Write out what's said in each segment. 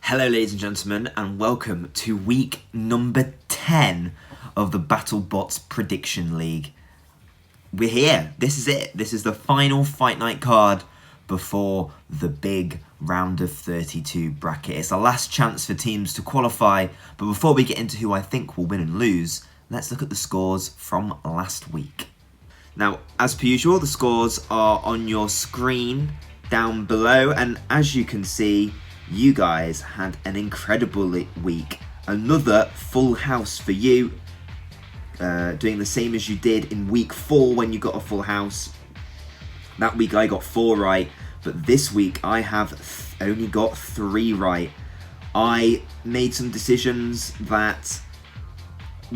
Hello ladies and gentlemen, and welcome to week number 10 of the BattleBots Prediction League. We're here, this is it, this is the final Fight Night card before the big round of 32 bracket. It's the last chance for teams to qualify, but before we get into who I think will win and lose, let's look at the scores from last week. Now, as per usual, the scores are on your screen down below, and as you can see, you guys had an incredible week. Another full house for you, doing the same as you did in week 4 when you got a full house. That week I got 4 right, but this week I have only got 3 right. I made some decisions that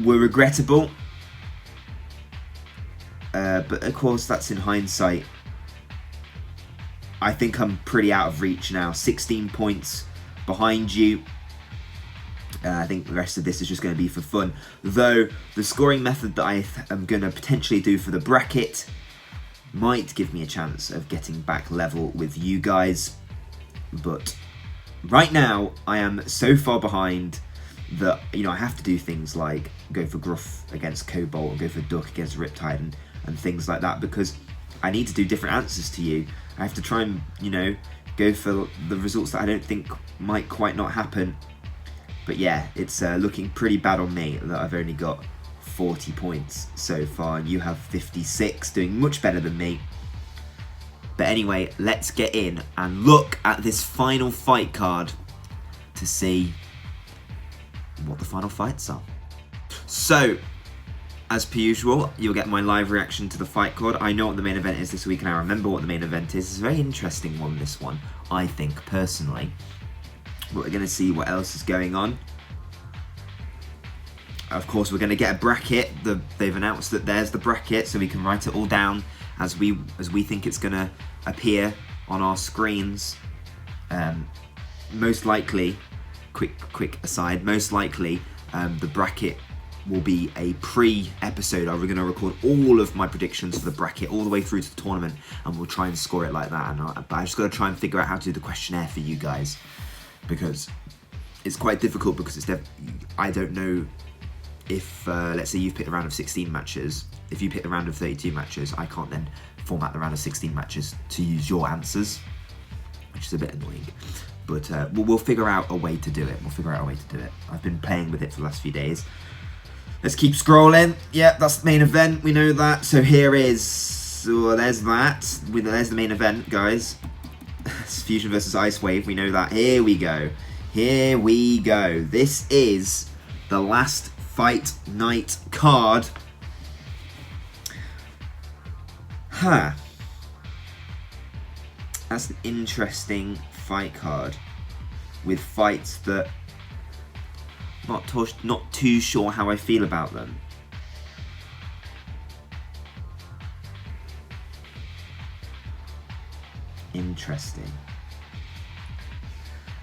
were regrettable, but of course that's in hindsight. I think I'm pretty out of reach now. 16 points behind you. I think the rest of this is just going to be for fun. Though the scoring method that I am going to potentially do for the bracket might give me a chance of getting back level with you guys. But right now, I am so far behind that, I have to do things like go for Gruff against Cobalt, or go for Duck against Riptide and things like that, because I need to do different answers to you. I have to try and, go for the results that I don't think might quite not happen. But yeah, it's looking pretty bad on me that I've only got 40 points so far, and you have 56, doing much better than me. But anyway, let's get in and look at this final fight card to see what the final fights are. So, as per usual, you'll get my live reaction to the fight card. I know what the main event is this week, and I remember what the main event is. It's a very interesting one, this one, I think, personally. But we're going to see what else is going on. Of course, we're going to get a bracket. They've announced that there's the bracket, so we can write it all down as we think it's going to appear on our screens. Most likely, quick aside, most likely the bracket will be a pre-episode. We're going to record all of my predictions for the bracket all the way through to the tournament, and we'll try and score it like that. But I just got to try and figure out how to do the questionnaire for you guys, because it's quite difficult, because I don't know if, let's say you've picked a round of 16 matches. If you pick a round of 32 matches, I can't then format the round of 16 matches to use your answers, which is a bit annoying. But we'll figure out a way to do it. I've been playing with it for the last few days. Let's keep scrolling. Yeah, that's the main event. We know that. So here is... Oh, there's that. There's the main event, guys. It's Fusion versus Ice Wave. We know that. Here we go. Here we go. This is the last Fight Night card. That's an interesting fight card, with fights that not too sure how I feel about them. Interesting.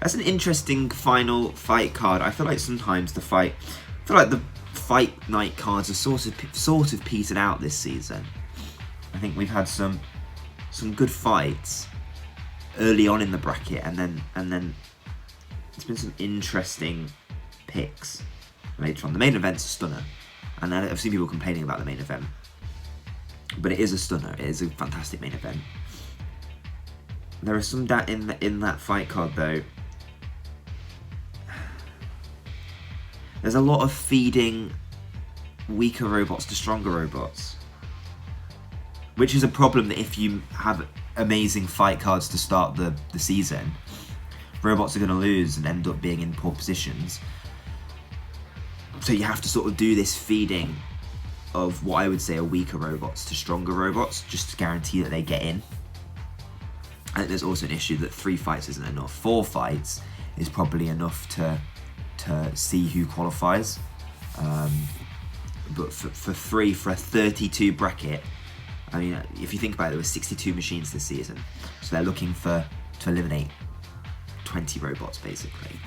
That's an interesting final fight card. I feel like sometimes the fight night cards are sort of petered out this season. I think we've had some good fights early on in the bracket, and then it's been some interesting picks later on. The main event's a stunner, and I've seen people complaining about the main event, but it is a stunner. It is a fantastic main event. There are some in that fight card though. There's a lot of feeding weaker robots to stronger robots, which is a problem that if you have amazing fight cards to start the season, robots are going to lose and end up being in poor positions. So you have to sort of do this feeding of what I would say are weaker robots to stronger robots, just to guarantee that they get in. I think there's also an issue that 3 fights isn't enough. 4 fights is probably enough to see who qualifies. But for 3, for a 32 bracket, I mean, if you think about it, there were 62 machines this season, so they're looking to eliminate 20 robots basically,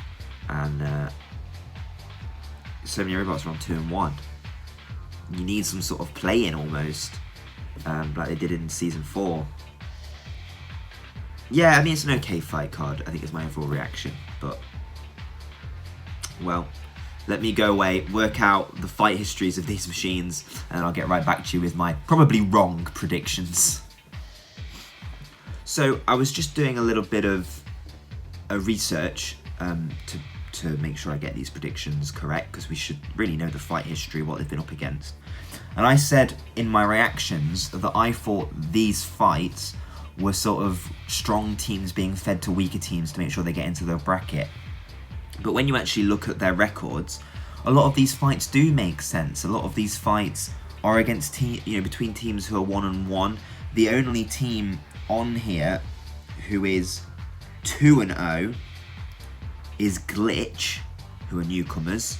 and so many robots are on 2 and 1. You need some sort of play-in almost, like they did in Season 4. Yeah, I mean, it's an okay fight card, I think is my overall reaction, but Well, let me go away, work out the fight histories of these machines, and I'll get right back to you with my probably wrong predictions. So I was just doing a little bit of a research to make sure I get these predictions correct, because we should really know the fight history, what they've been up against. And I said in my reactions that I thought these fights were sort of strong teams being fed to weaker teams to make sure they get into the bracket. But when you actually look at their records, a lot of these fights do make sense. A lot of these fights are against between teams who are 1-1. The only team on here who is 2-0 is Glitch, who are newcomers,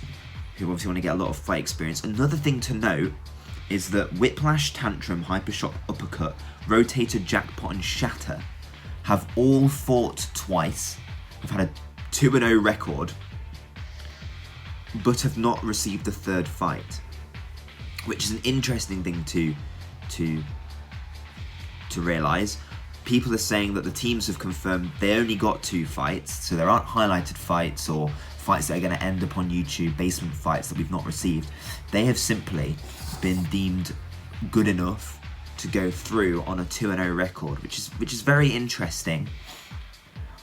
who obviously want to get a lot of fight experience. Another thing to note is that Whiplash, Tantrum, Hypershock, Uppercut, Rotator, Jackpot and Shatter have all fought twice, have had a 2-0 record, but have not received a third fight, which is an interesting thing to realise. People are saying that the teams have confirmed they only got 2 fights, so there aren't highlighted fights or fights that are going to end up on YouTube, basement fights that we've not received. They have simply been deemed good enough to go through on a 2-0 record, which is very interesting.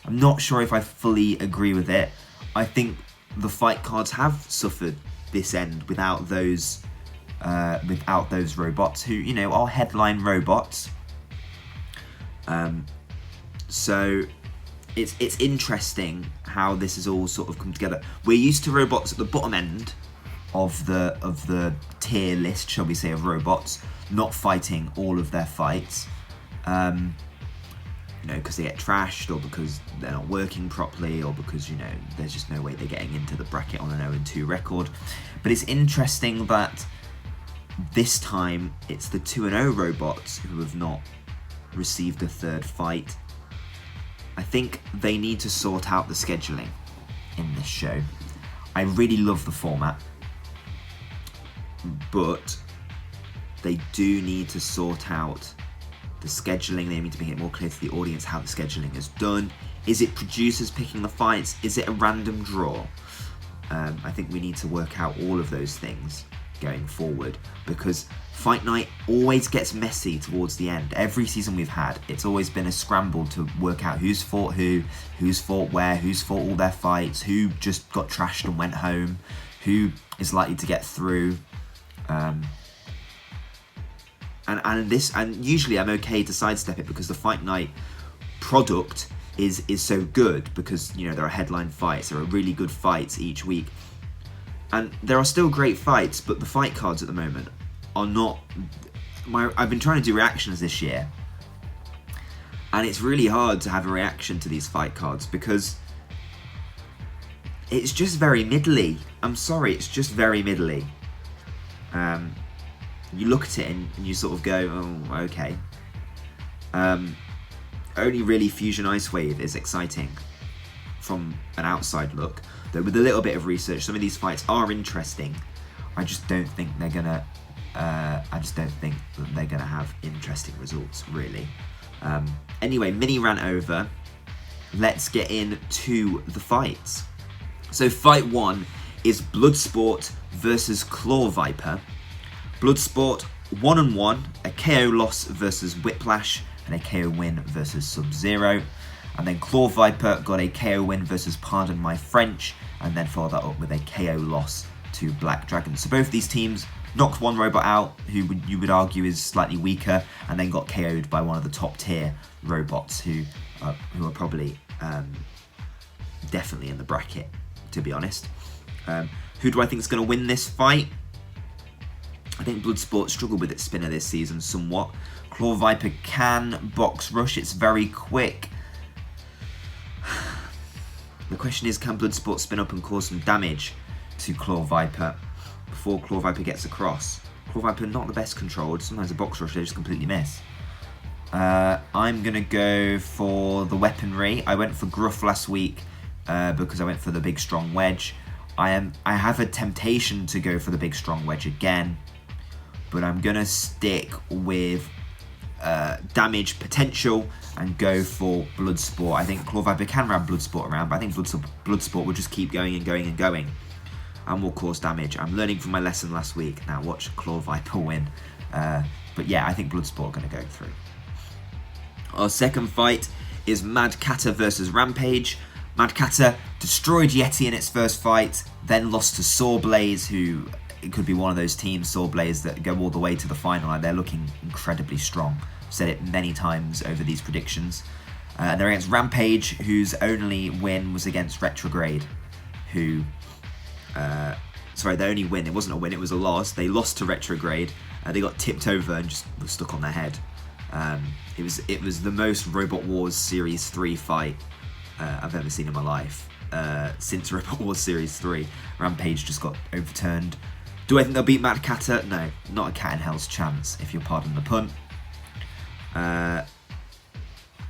I'm not sure if I fully agree with it. I think the fight cards have suffered this end without those robots who, are headline robots. So it's interesting how this has all sort of come together. We're used to robots at the bottom end of the tier list, shall we say, of robots not fighting all of their fights, because they get trashed, or because they're not working properly, or because there's just no way they're getting into the bracket on an 0-2 record. But it's interesting that this time it's the 2-0 robots who have not received a third fight. I think they need to sort out the scheduling in this show. I really love the format, but they do need to sort out the scheduling. They need to make it more clear to the audience how the scheduling is done. Is it producers picking the fights? Is it a random draw? I think we need to work out all of those things going forward, because Fight Night always gets messy towards the end. Every season we've had, it's always been a scramble to work out who's fought who, who's fought where, who's fought all their fights, who just got trashed and went home, who is likely to get through. And usually I'm okay to sidestep it because the Fight Night product is so good, because there are headline fights, there are really good fights each week, and there are still great fights, but the fight cards at the moment are not. I've been trying to do reactions this year, and it's really hard to have a reaction to these fight cards because it's just very middly. I'm sorry, it's just very middly. You look at it and you sort of go, oh, okay. Only really Fusion Ice Wave is exciting from an outside look, though with a little bit of research, some of these fights are interesting. I just don't think they're gonna. I just don't think that they're gonna have interesting results, really. Anyway, mini rant over. Let's get into the fights. So fight 1 is Bloodsport versus Claw Viper. Bloodsport 1-1, a KO loss versus Whiplash, and a KO win versus Sub-Zero. And then Claw Viper got a KO win versus Pardon My French, and then followed that up with a KO loss to Black Dragon. So both these teams knocked one robot out, who you would argue is slightly weaker, and then got KO'd by one of the top tier robots who are probably definitely in the bracket, to be honest. Who do I think is going to win this fight? I think Bloodsport struggled with its spinner this season somewhat. Claw Viper can box rush, it's very quick. The question is, can Bloodsport spin up and cause some damage to Claw Viper before Claw Viper gets across? Claw Viper not the best controlled, sometimes a box rush they just completely miss. I'm going to go for the weaponry. I went for Gruff last week because I went for the big strong wedge. I have a temptation to go for the big strong wedge again, but I'm going to stick with damage potential and go for Bloodsport. I think Claw Viper can ram Bloodsport around, but I think Bloodsport will just keep going and going and going and will cause damage. I'm learning from my lesson last week. Now watch Claw Viper win. But yeah, I think Bloodsport are going to go through. Our second fight is MadCat versus Rampage. MadCat destroyed Yeti in its first fight, then lost to Sawblaze, who it could be one of those teams, Sawblaze, that go all the way to the final. They're looking incredibly strong. I've said it many times over these predictions. They're against Rampage, whose only win was against Retrograde, who... sorry, their only win, it wasn't a win, it was a loss. They lost to Retrograde. They got tipped over and just were stuck on their head. It was the most Robot Wars Series 3 fight I've ever seen in my life. Since Robot Wars Series 3, Rampage just got overturned. Do I think they'll beat MadCat? No, not a cat in hell's chance, if you'll pardon the pun.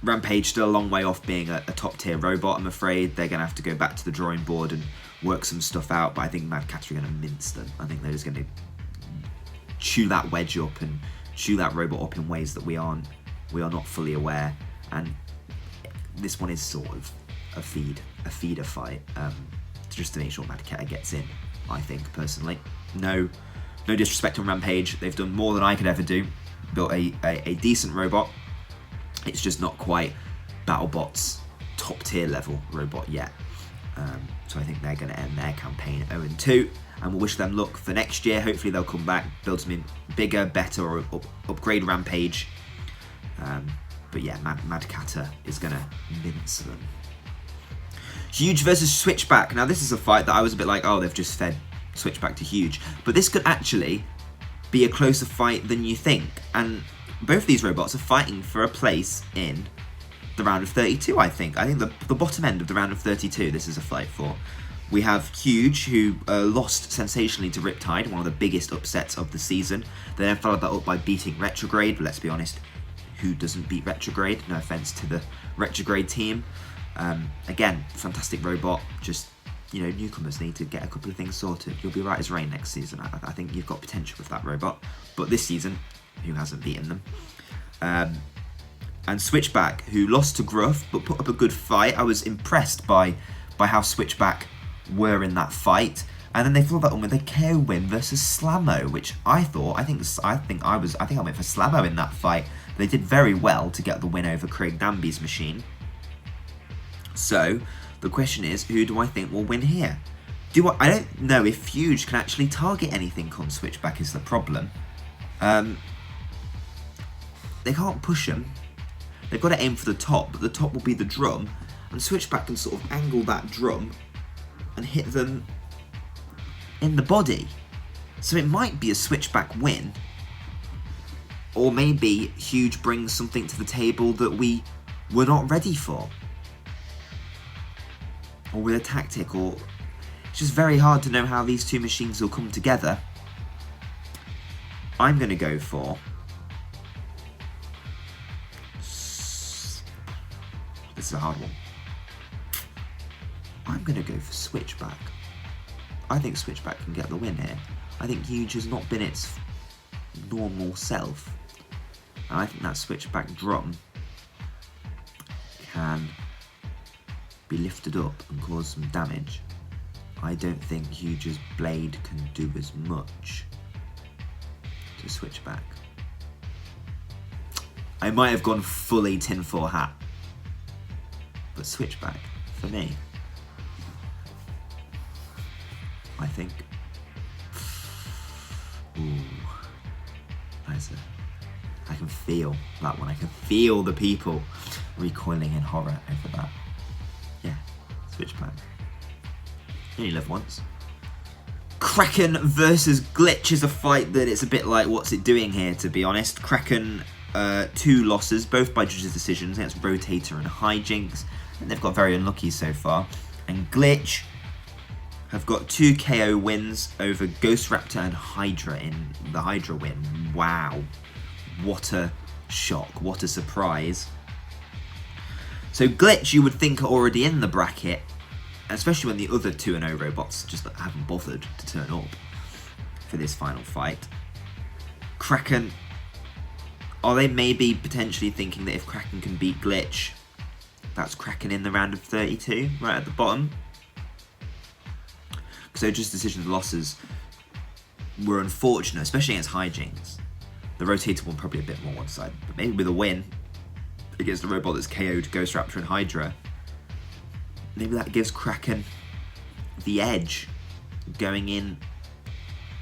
Rampage still a long way off being a top tier robot, I'm afraid. They're going to have to go back to the drawing board and work some stuff out, but I think MadCat are going to mince them. I think they're just going to chew that wedge up and chew that robot up in ways that we are not fully aware. And this one is sort of a feeder fight, just to make sure MadCat gets in, I think, personally. No disrespect on Rampage. They've done more than I could ever do. Built a decent robot. It's just not quite BattleBots top tier level robot yet. So I think they're going to end their campaign 0-2, and we'll wish them luck for next year. Hopefully they'll come back, build something bigger, better, or upgrade Rampage. But yeah, MadCat is going to mince them. Huge versus Switchback. Now this is a fight that I was a bit like, oh, they've just fed Switchback to Huge. But this could actually be a closer fight than you think. And both these robots are fighting for a place in the round of 32, I think. I think the bottom end of the round of 32 this is a fight for. We have Huge, who lost sensationally to Riptide, one of the biggest upsets of the season. They then followed that up by beating Retrograde. But let's be honest, who doesn't beat Retrograde? No offense to the Retrograde team. Again, fantastic robot. Just, you know, newcomers need to get a couple of things sorted. You'll be right as rain next season. I think you've got potential with that robot. But this season, who hasn't beaten them? And Switchback, who lost to Gruff but put up a good fight. I was impressed by how Switchback were in that fight. And then they followed that on with a KO win versus Slammo, which I think I went for Slammo in that fight. They did very well to get the win over Craig Danby's machine. So the question is, who do I think will win here? I don't know if Huge can actually target anything on Switchback is the problem. They can't push him. They've got to aim for the top, but the top will be the drum, and Switchback can sort of angle that drum and hit them in the body. So it might be a Switchback win, or maybe Huge brings something to the table that we were not ready for, or with a tactic, or it's just very hard to know how these two machines will come together. I'm going to go for... This is a hard one. I'm going to go for Switchback. I think Switchback can get the win here. I think Huge has not been its normal self. And I think that Switchback drum can be lifted up and cause some damage. I don't think Huge's blade can do as much to Switchback. I might have gone fully tinfoil hat, but Switchback, for me, I think, I can feel that one. I can feel the people recoiling in horror over that. Yeah, Switchback. You only live once. Kraken versus Glitch is a fight that it's a bit like, what's it doing here, to be honest. Kraken, 2 losses, both by judges' decisions against Rotator and Hijinks, and they've got very unlucky so far. And Glitch have got 2 KO wins over Ghost Raptor and Hydra in the Hydra win. Wow. What a shock. What a surprise. So Glitch, you would think, are already in the bracket, especially when the other 2-0 robots just haven't bothered to turn up for this final fight. Kraken Are they maybe potentially thinking that if Kraken can beat Glitch, that's Kraken in the round of 32, right at the bottom? So just decisions losses were unfortunate, especially against Hijinks. The rotator one probably a bit more one-sided, but maybe with a win against a robot that's KO'd Ghost Raptor and Hydra, maybe that gives Kraken the edge going in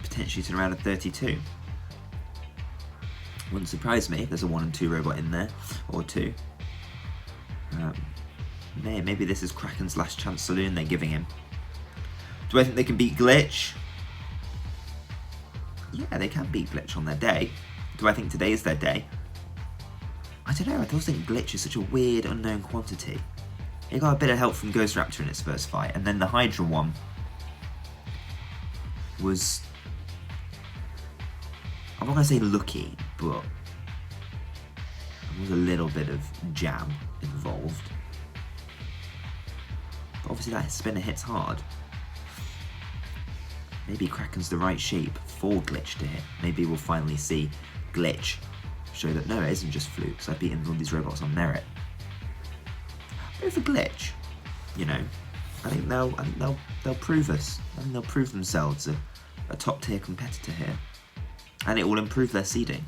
potentially to the round of 32. Wouldn't surprise me if there's a 1 and 2 robot in there, or 2. Maybe this is Kraken's last chance saloon they're giving him. Do I think they can beat Glitch? Yeah, they can beat Glitch on their day. Do I think today is their day? I don't know, I just think Glitch is such a weird, unknown quantity. It got a bit of help from Ghost Raptor in its first fight, and then the Hydra one was, I'm not going to say lucky, but there was a little bit of jam involved. But obviously that spinner hits hard. Maybe Kraken's the right shape for Glitch to hit. Maybe we'll finally see Glitch show that no, it isn't just flukes. I've beaten all these robots on merit. But for Glitch, you know, I think they'll prove us. I think they'll prove themselves a top tier competitor here, and it will improve their seeding.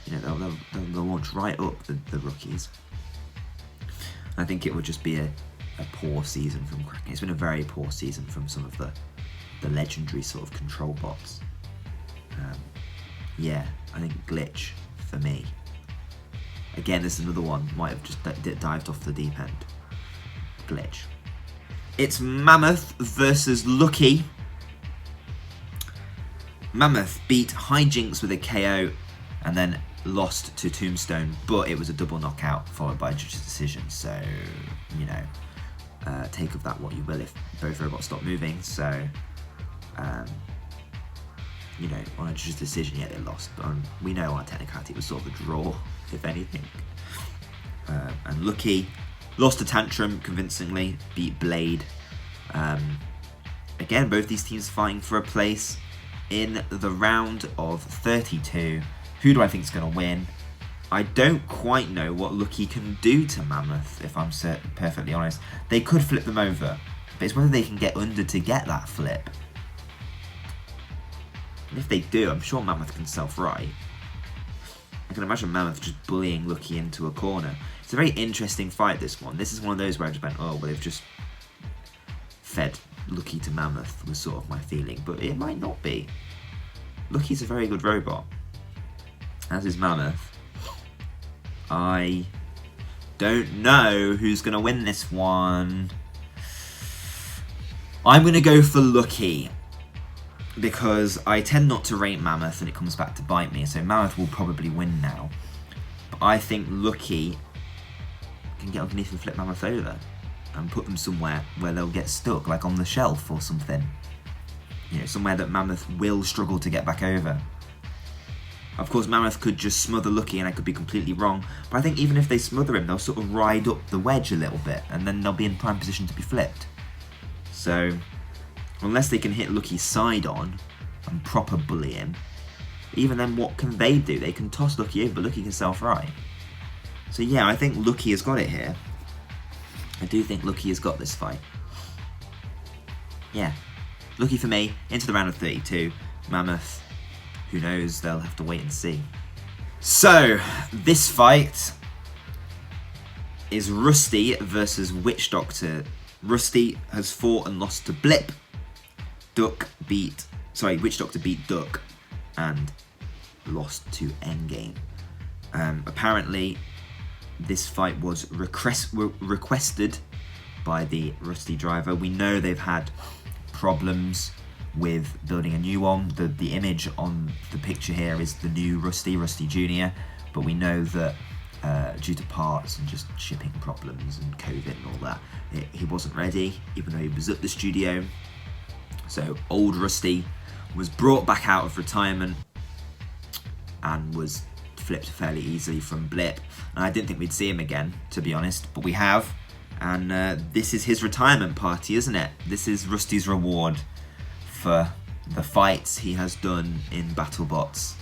You know, they'll launch right up the rookies. I think it would just be a poor season from Kraken. It's been a very poor season from some of the legendary sort of control bots. Yeah, I think Glitch for me. Again, this is another one, might have just dived off the deep end. Glitch. It's Mammoth versus Lucky. Mammoth beat Hijinks with a KO and then lost to Tombstone, but it was a double knockout followed by a judge's decision, so, you know, take of that what you will if both robots stop moving. So, you know, on a judge's decision, yeah, they lost, but we know on technicality it was sort of a draw, if anything. And Lucky lost to Tantrum convincingly, beat Blade. Again, both these teams fighting for a place in the round of 32. Who do I think is going to win? I don't quite know what Lucky can do to Mammoth, if I'm perfectly honest. They could flip them over, but it's whether they can get under to get that flip. And if they do, I'm sure Mammoth can self-right. I can imagine Mammoth just bullying Lucky into a corner. It's a very interesting fight, this one. This is one of those where I just went, oh, well, they've just fed Lucky to Mammoth, was sort of my feeling. But it might not be. Lucky's a very good robot, as is Mammoth. I don't know who's going to win this one. I'm going to go for Lucky, because I tend not to rate Mammoth and it comes back to bite me, so Mammoth will probably win now. But I think Lucky can get underneath and flip Mammoth over and put them somewhere where they'll get stuck, like on the shelf or something. You know, somewhere that Mammoth will struggle to get back over. Of course, Mammoth could just smother Lucky and I could be completely wrong, but I think even if they smother him, they'll sort of ride up the wedge a little bit and then they'll be in prime position to be flipped. So, unless they can hit Lucky's side on and proper bully him, even then what can they do? They can toss Lucky over, but Lucky can self-right. So yeah, I think Lucky has got it here. I do think Lucky has got this fight. Yeah. Lucky for me, into the round of 32. Mammoth, who knows, they'll have to wait and see. So, this fight is Rusty versus Witch Doctor. Rusty has fought and lost to Blip. Witch Doctor beat Duck and lost to Endgame. Apparently, this fight was requested by the Rusty driver. We know they've had problems with building a new one. The image on the picture here is the new Rusty Jr., but we know that due to parts and just shipping problems and COVID and all that, he wasn't ready, even though he was at the studio. So old Rusty was brought back out of retirement and was flipped fairly easily from Blip. And I didn't think we'd see him again, to be honest, but we have. And this is his retirement party, isn't it? This is Rusty's reward for the fights he has done in BattleBots.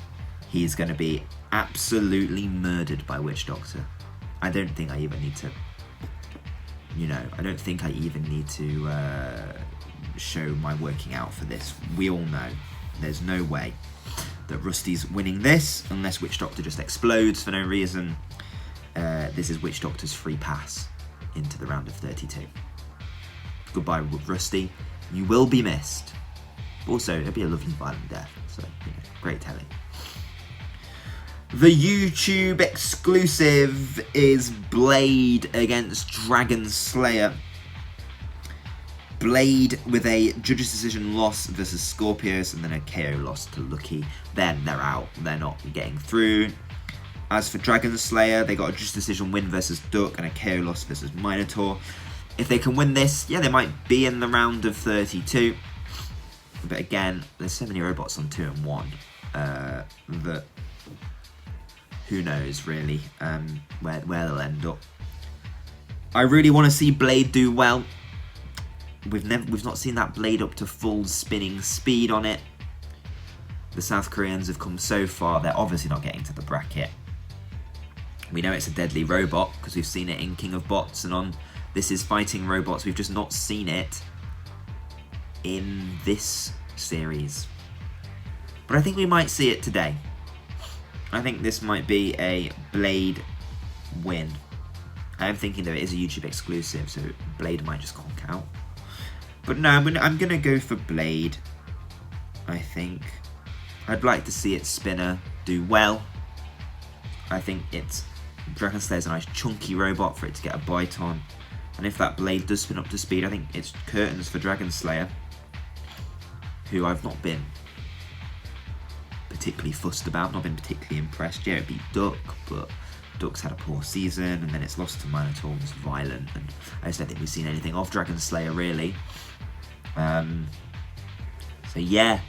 He's going to be absolutely murdered by Witch Doctor. I don't think I even need to, I don't think I even need to show my working out for this. We all know there's no way that Rusty's winning this unless Witch Doctor just explodes for no reason. This is Witch Doctor's free pass into the round of 32. Goodbye, Rusty. You will be missed. Also, it'll be a lovely violent death, so great telly. The YouTube exclusive is Blade against Dragon Slayer. Blade with a judge's decision loss versus Scorpius, and then a KO loss to Lucky. Then they're out. They're not getting through. As for Dragon Slayer, they got a judge's decision win versus Duck and a KO loss versus Minotaur. If they can win this, yeah, they might be in the round of 32. But again, there's so many robots on 2 and 1 that who knows really where they'll end up. I really want to see Blade do well. We've not seen that Blade up to full spinning speed on it. The South Koreans have come so far, they're obviously not getting to the bracket. We know it's a deadly robot because we've seen it in King of Bots and on This Is Fighting Robots. We've just not seen it in this series. But I think we might see it today. I think this might be a Blade win. I am thinking though it is a YouTube exclusive, so Blade might just conk out. But no, I'm gonna go for Blade. I think I'd like to see its spinner do well. I think Dragon Slayer's a nice chunky robot for it to get a bite on. And if that Blade does spin up to speed, I think it's curtains for Dragon Slayer, who I've not been particularly fussed about, not been particularly impressed. Yeah, it beat Duck, but Duck's had a poor season, and then it's lost to Minotaur, was violent, and I just don't think we've seen anything of Dragon Slayer really. So yeah,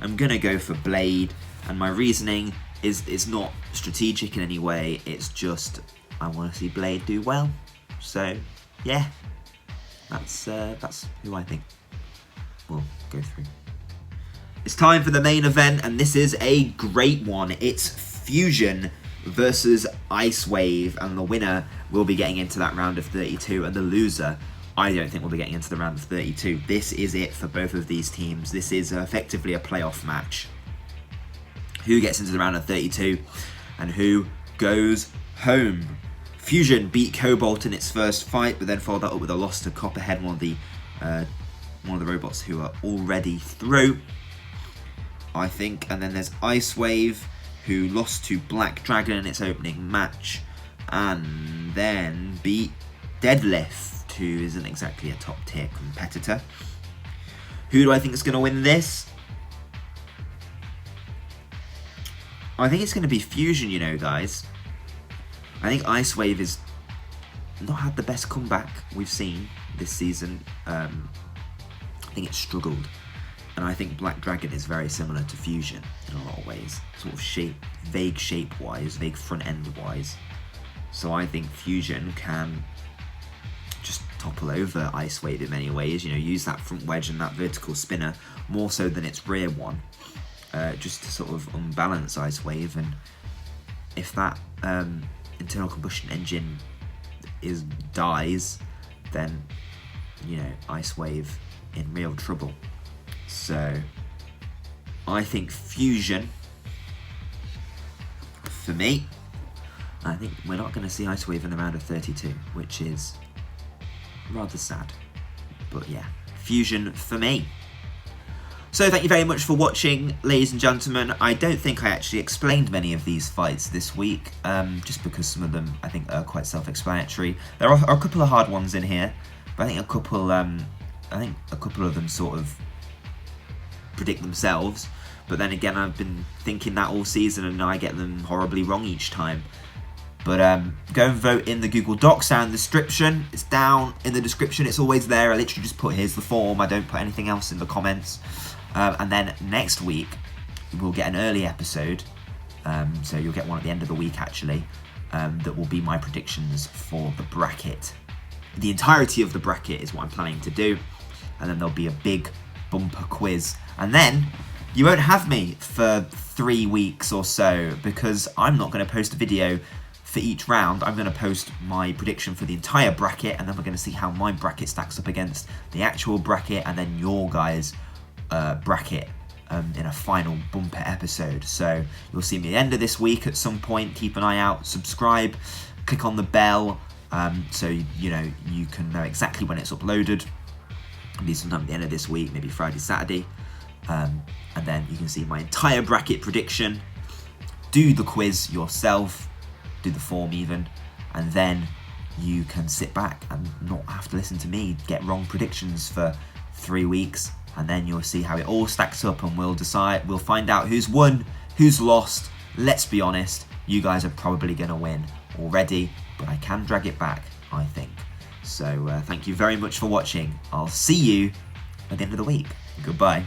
I'm gonna go for Blade, and my reasoning is it's not strategic in any way, it's just I want to see Blade do well. So yeah, that's who I think will go through. It's time for the main event, and this is a great one. It's Fusion versus Ice Wave, and the winner will be getting into that round of 32, and the loser, I don't think, will be getting into the round of 32. This is it for both of these teams. This is effectively a playoff match. Who gets into the round of 32, and who goes home? Fusion beat Cobalt in its first fight, but then followed that up with a loss to Copperhead, one of the robots who are already through, I think. And then there's Ice Wave, who lost to Black Dragon in its opening match, and then beat Deadlift, who isn't exactly a top tier competitor. Who do I think is going to win this? I think it's going to be Fusion, guys. I think Ice Wave has not had the best comeback we've seen this season. I think it's struggled. And I think Black Dragon is very similar to Fusion in a lot of ways. Sort of vague shape-wise, vague front-end-wise. So I think Fusion can just topple over Ice Wave in many ways. Use that front wedge and that vertical spinner more so than its rear one. Just to sort of unbalance Ice Wave. And if that internal combustion engine dies, then, Ice Wave in real trouble. So I think Fusion, for me, I think we're not going to see Ice Wave in the round of 32, which is rather sad. But yeah, Fusion for me. So thank you very much for watching, ladies and gentlemen. I don't think I actually explained many of these fights this week, just because some of them I think are quite self-explanatory. There are a couple of hard ones in here, but I think a couple of them sort of predict themselves. But then again, I've been thinking that all season, and I get them horribly wrong each time. But go and vote in the Google Docs down in the description. It's down in the description. It's always there. I literally just put here's the form. I don't put anything else in the comments. And then next week we'll get an early episode. So you'll get one at the end of the week actually. That will be my predictions for the bracket. The entirety of the bracket is what I'm planning to do. And then there'll be a big bumper quiz. And then you won't have me for 3 weeks or so, because I'm not going to post a video for each round. I'm going to post my prediction for the entire bracket, and then we're going to see how my bracket stacks up against the actual bracket, and then your guys' bracket in a final bumper episode. So you'll see me at the end of this week at some point. Keep an eye out, subscribe, click on the bell, so you know you can know exactly when it's uploaded. It'll be sometime at the end of this week, maybe Friday, Saturday, and then you can see my entire bracket prediction. Do the quiz yourself, do the form even, and then you can sit back and not have to listen to me get wrong predictions for 3 weeks, and then you'll see how it all stacks up, and we'll find out who's won, who's lost. Let's be honest, you guys are probably going to win already, but I can drag it back, I think. So thank you very much for watching. I'll see you at the end of the week. Goodbye.